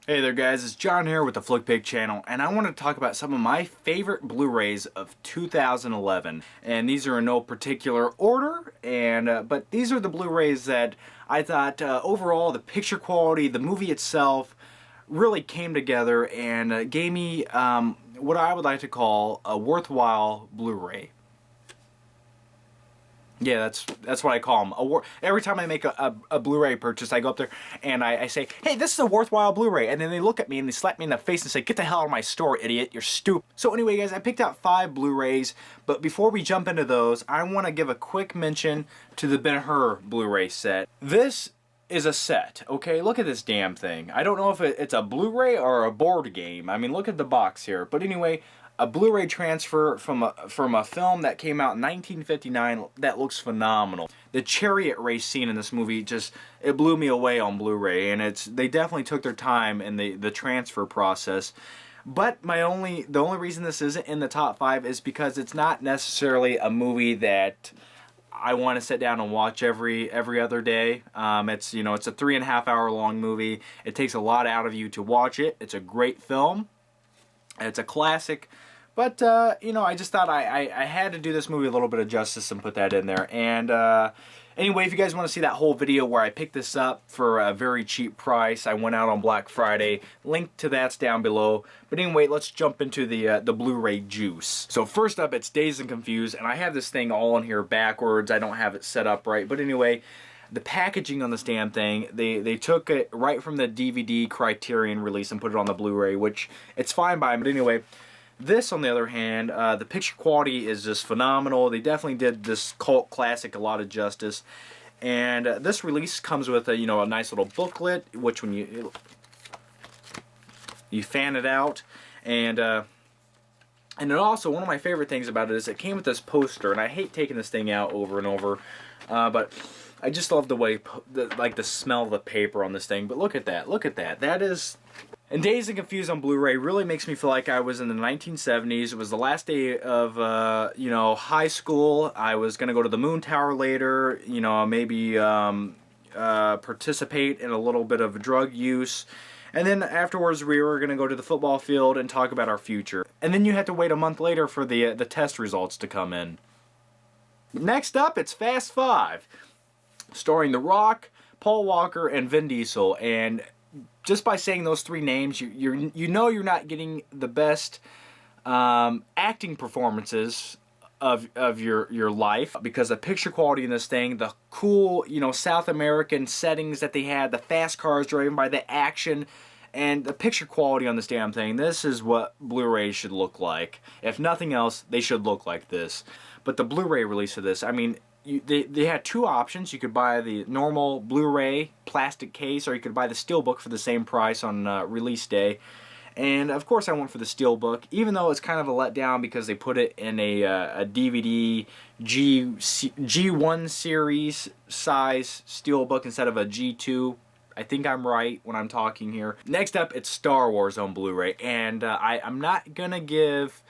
Hey there guys, it's John here with the FlickPig channel, and I want to talk about some of my favorite Blu-rays of 2011. And these are in no particular order, but these are the Blu-rays that I thought overall the picture quality, the movie itself really came together and gave me what I would like to call a worthwhile Blu-ray. Yeah, that's what I call them. Every time I make a Blu-ray purchase, I go up there and I say, hey, this is a worthwhile Blu-ray. And then they look at me and they slap me in the face and say, get the hell out of my store, idiot. You're stupid. So anyway, guys, I picked out 5 Blu-rays. But before we jump into those, I want to give a quick mention to the Ben-Hur Blu-ray set. This is a set, okay? Look at this damn thing. I don't know if it's a Blu-ray or a board game. I mean, look at the box here. But anyway, a Blu-ray transfer from a film that came out in 1959 that looks phenomenal. The chariot race scene in this movie it blew me away on Blu-ray, and they definitely took their time in the transfer process. But the only reason this isn't in the top 5 is because it's not necessarily a movie that I want to sit down and watch every other day. It's a 3.5 hour long movie. It takes a lot out of you to watch it. It's a great film. It's a classic, but I just thought I had to do this movie a little bit of justice and put that in there. And anyway, if you guys want to see that whole video where I picked this up for a very cheap price, I went out on Black Friday. Link to that's down below. But anyway, let's jump into the Blu-ray juice. So first up, it's Dazed and Confused, and I have this thing all in here backwards. I don't have it set up right, but anyway. The packaging on this damn thing, they took it right from the DVD Criterion release and put it on the Blu-ray, which it's fine by me. But anyway, this on the other hand, the picture quality is just phenomenal. They definitely did this cult classic a lot of justice. And this release comes with a nice little booklet, which when you fan it out, and it also, one of my favorite things about it is it came with this poster, and I hate taking this thing out over and over, but I just love the way, the smell of the paper on this thing. But look at that, that is... And Dazed and Confused on Blu-ray really makes me feel like I was in the 1970s. It was the last day of, high school. I was going to go to the Moon Tower later, maybe participate in a little bit of drug use. And then afterwards, we were going to go to the football field and talk about our future. And then you had to wait a month later for the test results to come in. Next up, it's Fast 5. Starring The Rock, Paul Walker, and Vin Diesel. And just by saying those 3 names, you know you're not getting the best acting performances of your life, because the picture quality in this thing, the cool South American settings that they had, the fast cars driving by, the action, and the picture quality on this damn thing. This is what Blu-rays should look like. If nothing else, they should look like this. But the Blu-ray release of this, I mean, they had 2 options. You could buy the normal Blu-ray plastic case, or you could buy the steelbook for the same price on release day. And of course I went for the steelbook, even though it's kind of a letdown because they put it in a DVD G1 series size steelbook instead of a G2. I think I'm right when I'm talking here. Next up, it's Star Wars on Blu-ray, and I'm not gonna give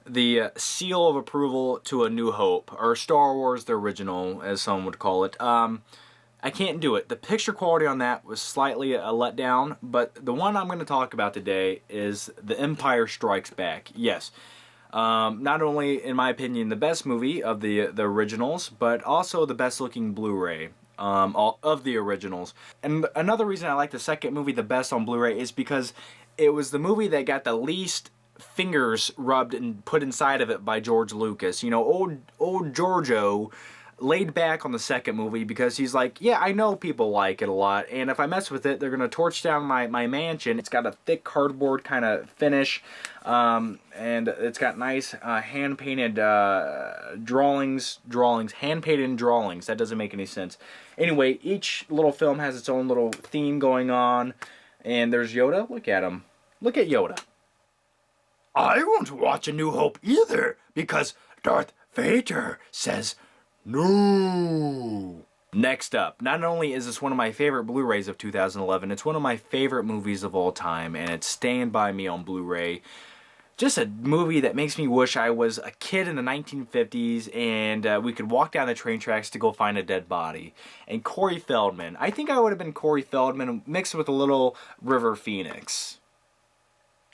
the seal of approval to A New Hope, or Star Wars the original, as some would call it. I can't do it. The picture quality on that was slightly a letdown, but the one I'm going to talk about today is The Empire Strikes Back. Yes, not only, in my opinion, the best movie of the originals, but also the best looking Blu-ray of the originals. And another reason I like the second movie the best on Blu-ray is because it was the movie that got the least fingers rubbed and put inside of it by George Lucas. Old Giorgio laid back on the second movie because he's like, yeah, I know people like it a lot, and if I mess with it, they're going to torch down my mansion. It's got a thick cardboard kind of finish, and it's got nice hand-painted drawings, hand-painted drawings. That doesn't make any sense. Anyway, each little film has its own little theme going on, and there's Yoda. Look at him. Look at Yoda. I won't watch A New Hope either, because Darth Vader says no. Next up, not only is this one of my favorite Blu-rays of 2011, it's one of my favorite movies of all time, and it's staying by me on Blu-ray. Just a movie that makes me wish I was a kid in the 1950s and we could walk down the train tracks to go find a dead body. And Corey Feldman. I think I would have been Corey Feldman mixed with a little River Phoenix.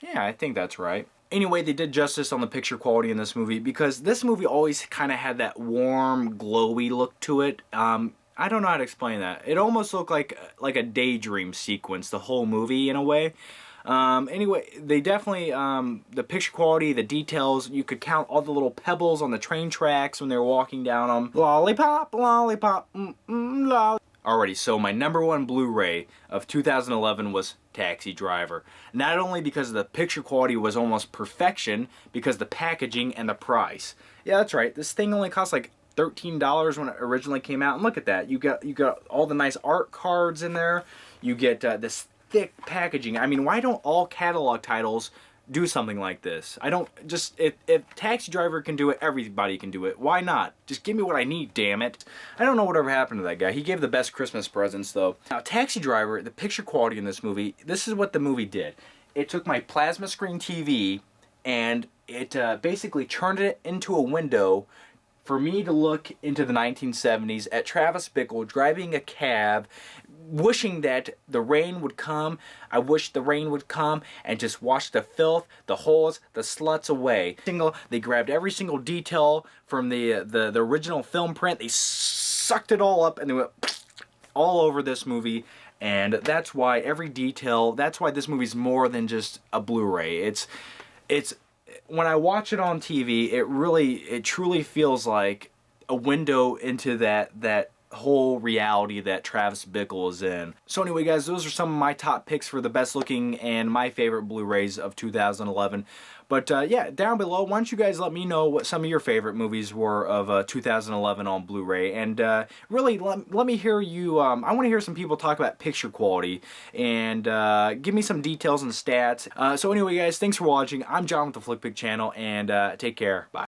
Yeah, I think that's right. Anyway, they did justice on the picture quality in this movie because this movie always kind of had that warm, glowy look to it. I don't know how to explain that. It almost looked like a daydream sequence, the whole movie in a way. Anyway, they definitely, the picture quality, the details, you could count all the little pebbles on the train tracks when they were walking down them. Lollipop, lollipop, lollipop. Alrighty, so my #1 Blu-ray of 2011 was Taxi Driver. Not only because the picture quality was almost perfection, because the packaging and the price. Yeah, that's right. This thing only cost like $13 when it originally came out. And look at that. You got all the nice art cards in there. You get this thick packaging. I mean, why don't all catalog titles do something like this? I don't just if Taxi Driver can do it, everybody can do it. Why not? Just give me what I need, damn it. I don't know whatever happened to that guy. He gave the best Christmas presents though. Now, Taxi Driver, the picture quality in this movie, this is what the movie did. It took my plasma screen TV and it basically turned it into a window for me to look into the 1970s at Travis Bickle driving a cab, wishing that the rain would come. I wish the rain would come and just wash the filth, the holes, the sluts away. They grabbed every single detail from the original film print. They sucked it all up and they went all over this movie. And that's why every detail, that's why this movie's more than just a Blu-ray. It's when I watch it on TV, it truly feels like a window into that whole reality that Travis Bickle is in. So anyway guys, those are some of my top picks for the best looking and my favorite Blu-rays of 2011. But yeah, down below, why don't you guys let me know what some of your favorite movies were of 2011 on Blu-ray. And really, let me hear you, I want to hear some people talk about picture quality and give me some details and stats. So anyway guys, thanks for watching. I'm John with the Flick Pick channel and take care. Bye.